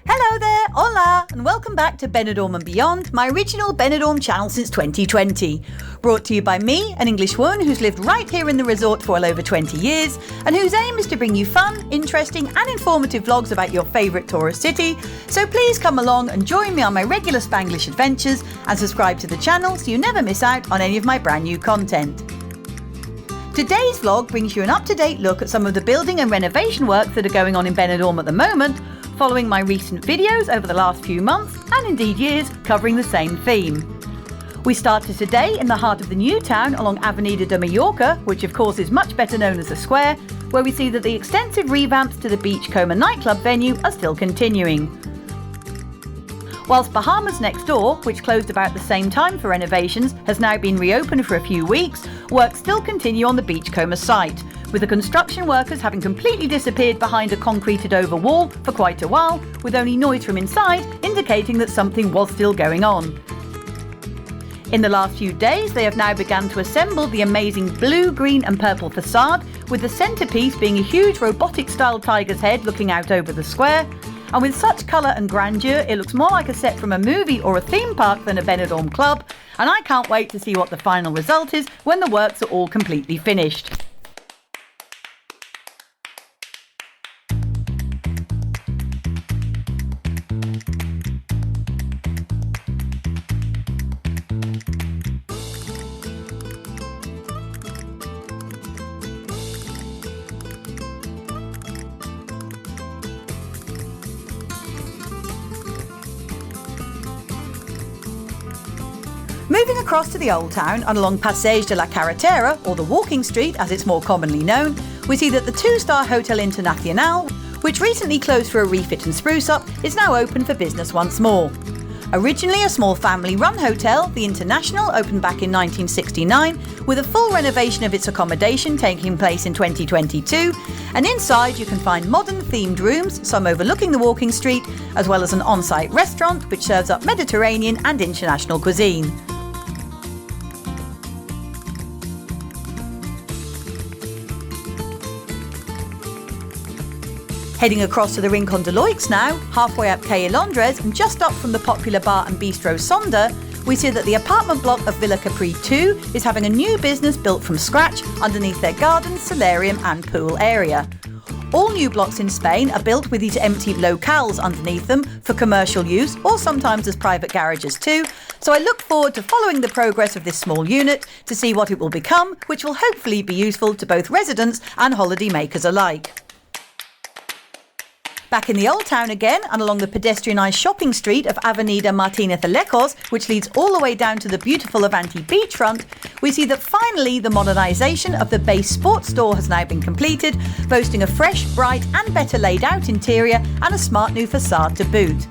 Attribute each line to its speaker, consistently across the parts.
Speaker 1: Hello there, hola, and welcome back to Benidorm and Beyond, my original Benidorm channel since 2020. Brought to you by me, an English woman who's lived right here in the resort for well over 20 years, and whose aim is to bring you fun, interesting and informative vlogs about your favourite tourist city. So please come along and join me on my regular Spanglish adventures and subscribe to the channel so you never miss out on any of my brand new content. Today's vlog brings you an up-to-date look at some of the building and renovation works that are going on in Benidorm at the moment, following my recent videos over the last few months, and indeed years, covering the same theme. We started today in the heart of the new town along Avenida de Mallorca, which of course is much better known as the Square, where we see that the extensive revamps to the Beachcomber nightclub venue are still continuing. Whilst Bahamas next door, which closed about the same time for renovations, has now been reopened for a few weeks, works still continue on the Beachcomber site, with the construction workers having completely disappeared behind a concreted over wall for quite a while, with only noise from inside indicating that something was still going on. In the last few days, they have now begun to assemble the amazing blue, green and purple facade, with the centrepiece being a huge robotic-style tiger's head looking out over the square. And with such colour and grandeur, it looks more like a set from a movie or a theme park than a Benidorm club, and I can't wait to see what the final result is when the works are all completely finished. Moving across to the Old Town and along Passage de la Carretera, or the Walking Street as it's more commonly known, we see that the two-star Hotel Internacional, which recently closed for a refit and spruce up, is now open for business once more. Originally a small family-run hotel, the International opened back in 1969 with a full renovation of its accommodation taking place in 2022, and inside you can find modern themed rooms, some overlooking the Walking Street, as well as an on-site restaurant which serves up Mediterranean and international cuisine. Heading across to the Rincon de Loix now, halfway up Calle Londres and just up from the popular bar and bistro Sonda, we see that the apartment block of Villa Capri 2 is having a new business built from scratch underneath their gardens, solarium and pool area. All new blocks in Spain are built with these empty locales underneath them for commercial use or sometimes as private garages too, so I look forward to following the progress of this small unit to see what it will become, which will hopefully be useful to both residents and holiday makers alike. Back in the Old Town again and along the pedestrianised shopping street of Avenida Martínez de Lecos, which leads all the way down to the beautiful Avanti beachfront, we see that finally the modernisation of the base sports store has now been completed, boasting a fresh, bright and better laid out interior and a smart new facade to boot.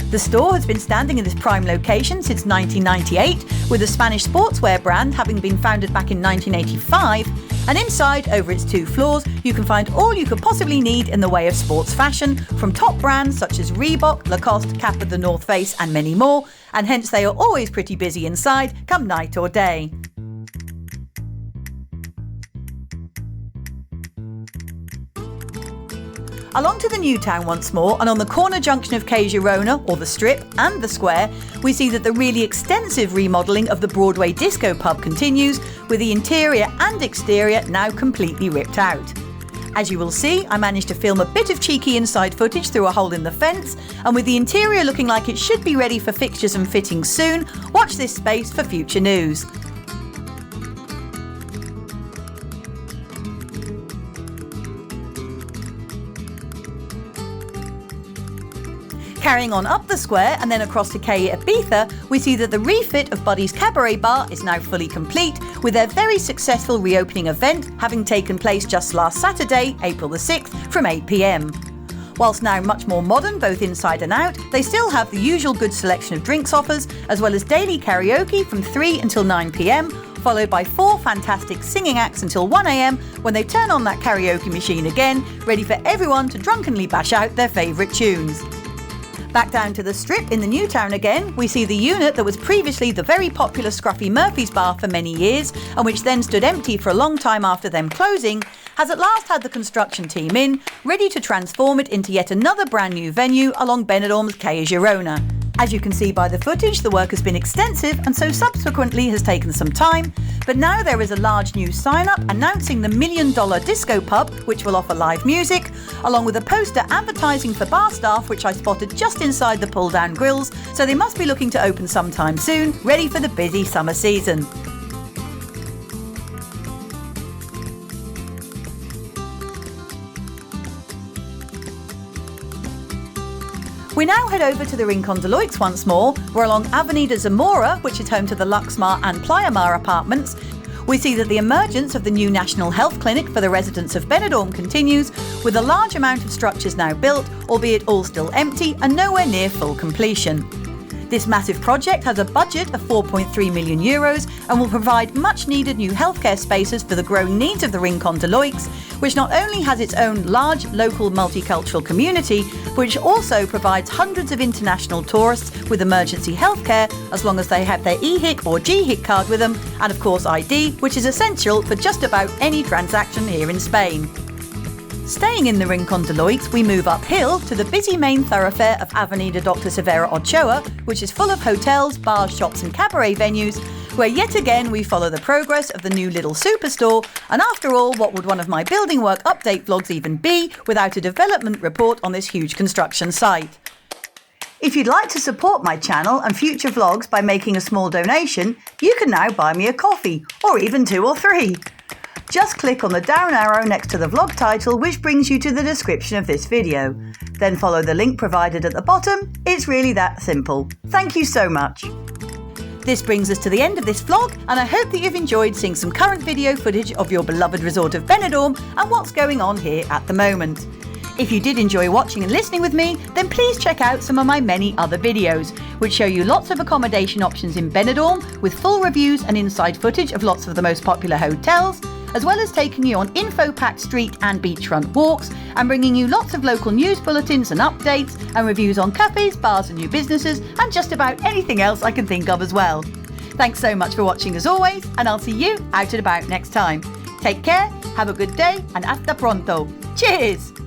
Speaker 1: The store has been standing in this prime location since 1998, with the Spanish sportswear brand having been founded back in 1985, and inside, over its 2 floors, you can find all you could possibly need in the way of sports fashion, from top brands such as Reebok, Lacoste, Kappa, the North Face and many more, and hence they are always pretty busy inside, come night or day. Along to the new town once more, and on the corner junction of Calle Girona, or the Strip, and the Square, we see that the really extensive remodelling of the Broadway disco pub continues, with the interior and exterior now completely ripped out. As you will see, I managed to film a bit of cheeky inside footage through a hole in the fence, and with the interior looking like it should be ready for fixtures and fittings soon, watch this space for future news. Carrying on up the square and then across to Calle Ibiza, we see that the refit of Buddy's Cabaret Bar is now fully complete, with their very successful reopening event having taken place just last Saturday, April the 6th, from 8 p.m. Whilst now much more modern both inside and out, they still have the usual good selection of drinks offers, as well as daily karaoke from 3 until 9 p.m, followed by 4 fantastic singing acts until 1 a.m, when they turn on that karaoke machine again, ready for everyone to drunkenly bash out their favourite tunes. Back down to the Strip in the new town again, we see the unit that was previously the very popular Scruffy Murphy's bar for many years, and which then stood empty for a long time after them closing, has at last had the construction team in, ready to transform it into yet another brand new venue along Benidorm's Quai Girona. As you can see by the footage, the work has been extensive and so subsequently has taken some time, but now there is a large new sign-up announcing the $1 million disco pub, which will offer live music, along with a poster advertising for bar staff, which I spotted just inside the pull-down grills, so they must be looking to open sometime soon, ready for the busy summer season. We now head over to the Rincon de Loix once more, where along Avenida Zamora, which is home to the Luxmar and Playa Mar apartments, we see that the emergence of the new National Health Clinic for the residents of Benidorm continues, with a large amount of structures now built, albeit all still empty and nowhere near full completion. This massive project has a budget of €4.3 million and will provide much needed new healthcare spaces for the growing needs of the Rincon de Loix, which not only has its own large local multicultural community, but which also provides hundreds of international tourists with emergency healthcare as long as they have their EHIC or GHIC card with them, and of course ID, which is essential for just about any transaction here in Spain. Staying in the Rincon de Loix, we move uphill to the busy main thoroughfare of Avenida Dr. Severa Ochoa, which is full of hotels, bars, shops and cabaret venues, where yet again we follow the progress of the new little superstore, and after all, what would one of my building work update vlogs even be without a development report on this huge construction site? If you'd like to support my channel and future vlogs by making a small donation, you can now buy me a coffee, or even 2 or 3. Just click on the down arrow next to the vlog title, which brings you to the description of this video. Then follow the link provided at the bottom. It's really that simple. Thank you so much. This brings us to the end of this vlog, and I hope that you've enjoyed seeing some current video footage of your beloved resort of Benidorm and what's going on here at the moment. If you did enjoy watching and listening with me, then please check out some of my many other videos, which show you lots of accommodation options in Benidorm with full reviews and inside footage of lots of the most popular hotels, as well as taking you on info-packed street and beachfront walks and bringing you lots of local news bulletins and updates and reviews on cafes, bars and new businesses and just about anything else I can think of as well. Thanks so much for watching as always, and I'll see you out and about next time. Take care, have a good day and hasta pronto. Cheers!